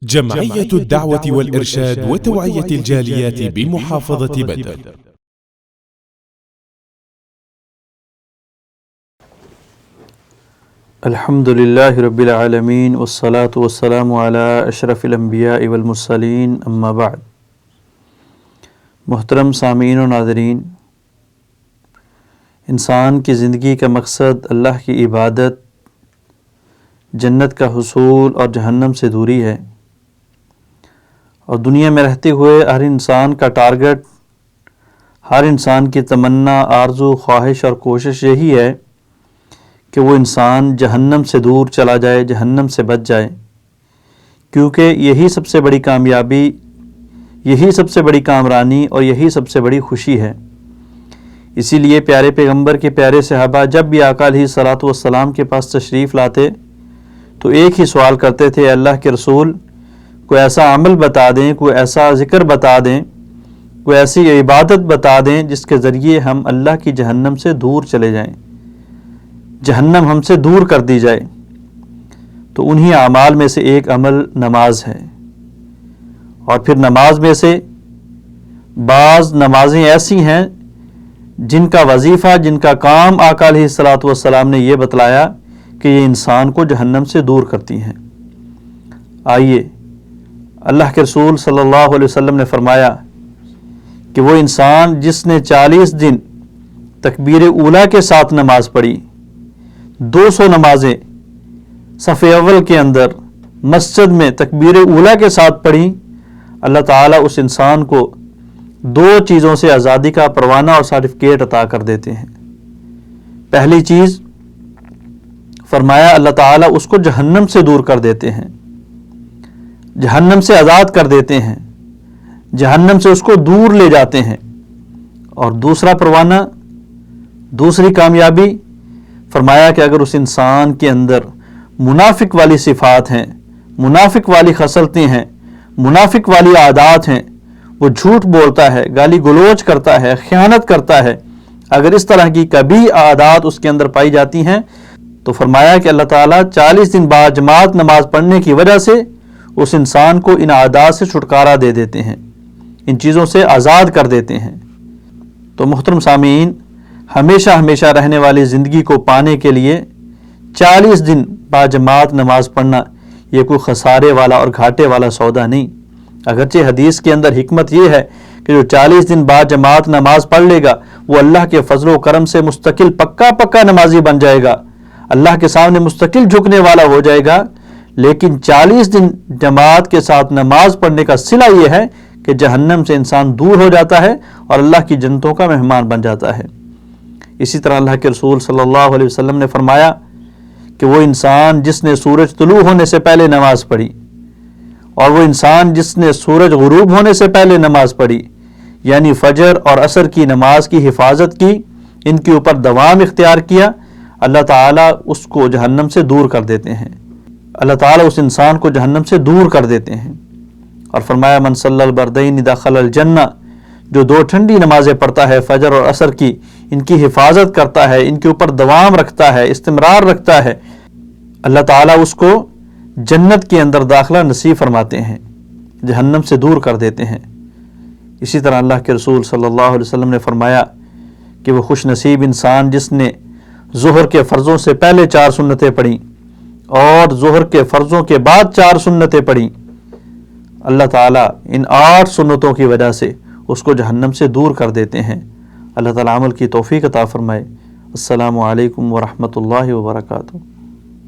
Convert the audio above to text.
جمعية الدعوة والإرشاد وتوعية الجاليات بمحافظة بدر. الحمد لله رب العالمين والصلاة والسلام على اشرف الانبیاء والمرسلین اما بعد. محترم سامعین و ناظرین، انسان کی زندگی کا مقصد اللہ کی عبادت، جنت کا حصول اور جہنم سے دوری ہے، اور دنیا میں رہتے ہوئے ہر انسان کا ٹارگٹ، ہر انسان کی تمنا، آرزو، خواہش اور کوشش یہی ہے کہ وہ انسان جہنم سے دور چلا جائے، جہنم سے بچ جائے، کیونکہ یہی سب سے بڑی کامیابی، یہی سب سے بڑی کامرانی اور یہی سب سے بڑی خوشی ہے۔ اسی لیے پیارے پیغمبر کے پیارے صحابہ جب بھی آقا علیہ الصلوۃ والسلام کے پاس تشریف لاتے تو ایک ہی سوال کرتے تھے، اللہ کے رسول کوئی ایسا عمل بتا دیں، کوئی ایسا ذکر بتا دیں، کوئی ایسی عبادت بتا دیں جس کے ذریعے ہم اللہ کی جہنم سے دور چلے جائیں، جہنم ہم سے دور کر دی جائے۔ تو انہی اعمال میں سے ایک عمل نماز ہے، اور پھر نماز میں سے بعض نمازیں ایسی ہیں جن کا وظیفہ، جن کا کام آقا علیہ الصلوۃ والسلام نے یہ بتلایا کہ یہ انسان کو جہنم سے دور کرتی ہیں۔ آئیے، اللہ کے رسول صلی اللہ علیہ وسلم نے فرمایا کہ وہ انسان جس نے 40 دن تکبیر اولیٰ کے ساتھ نماز پڑھی، 200 نمازیں صف اول کے اندر مسجد میں تکبیر اولیٰ کے ساتھ پڑھی، اللہ تعالیٰ اس انسان کو 2 چیزوں سے آزادی کا پروانہ اور سرٹیفکیٹ عطا کر دیتے ہیں۔ پہلی چیز فرمایا، اللہ تعالیٰ اس کو جہنم سے دور کر دیتے ہیں، جہنم سے آزاد کر دیتے ہیں، جہنم سے اس کو دور لے جاتے ہیں۔ اور دوسرا پروانہ، دوسری کامیابی فرمایا کہ اگر اس انسان کے اندر منافق والی صفات ہیں، منافق والی خصلتیں ہیں، منافق والی عادات ہیں، وہ جھوٹ بولتا ہے، گالی گلوچ کرتا ہے، خیانت کرتا ہے، اگر اس طرح کی کبھی عادات اس کے اندر پائی جاتی ہیں تو فرمایا کہ اللہ تعالیٰ 40 دن بعد جماعت نماز پڑھنے کی وجہ سے اس انسان کو ان عادات سے چھٹکارا دے دیتے ہیں، ان چیزوں سے آزاد کر دیتے ہیں۔ تو محترم سامعین، ہمیشہ ہمیشہ رہنے والی زندگی کو پانے کے لیے 40 دن بعد جماعت نماز پڑھنا یہ کوئی خسارے والا اور گھاٹے والا سودا نہیں۔ اگرچہ حدیث کے اندر حکمت یہ ہے کہ جو 40 دن بعد جماعت نماز پڑھ لے گا وہ اللہ کے فضل و کرم سے مستقل پکا نمازی بن جائے گا، اللہ کے سامنے مستقل جھکنے والا ہو جائے گا، لیکن 40 دن جماعت کے ساتھ نماز پڑھنے کا صلہ یہ ہے کہ جہنم سے انسان دور ہو جاتا ہے اور اللہ کی جنتوں کا مہمان بن جاتا ہے۔ اسی طرح اللہ کے رسول صلی اللہ علیہ وسلم نے فرمایا کہ وہ انسان جس نے سورج طلوع ہونے سے پہلے نماز پڑھی، اور وہ انسان جس نے سورج غروب ہونے سے پہلے نماز پڑھی، یعنی فجر اور عصر کی نماز کی حفاظت کی، ان کے اوپر دوام اختیار کیا، اللہ تعالیٰ اس کو جہنم سے دور کر دیتے ہیں، اللہ تعالیٰ اس انسان کو جہنم سے دور کر دیتے ہیں۔ اور فرمایا من صلی البردین دخل الجنہ، جو 2 ٹھنڈی نمازیں پڑھتا ہے فجر اور عصر کی، ان کی حفاظت کرتا ہے، ان کے اوپر دوام رکھتا ہے، استمرار رکھتا ہے، اللہ تعالیٰ اس کو جنت کے اندر داخلہ نصیب فرماتے ہیں، جہنم سے دور کر دیتے ہیں۔ اسی طرح اللہ کے رسول صلی اللہ علیہ وسلم نے فرمایا کہ وہ خوش نصیب انسان جس نے ظہر کے فرضوں سے پہلے 4 سنتیں پڑھیں اور ظہر کے فرضوں کے بعد 4 سنتیں پڑھیں، اللہ تعالیٰ ان 8 سنتوں کی وجہ سے اس کو جہنم سے دور کر دیتے ہیں۔ اللہ تعالیٰ عمل کی توفیق عطا فرمائے۔ السلام علیکم ورحمۃ اللہ وبرکاتہ۔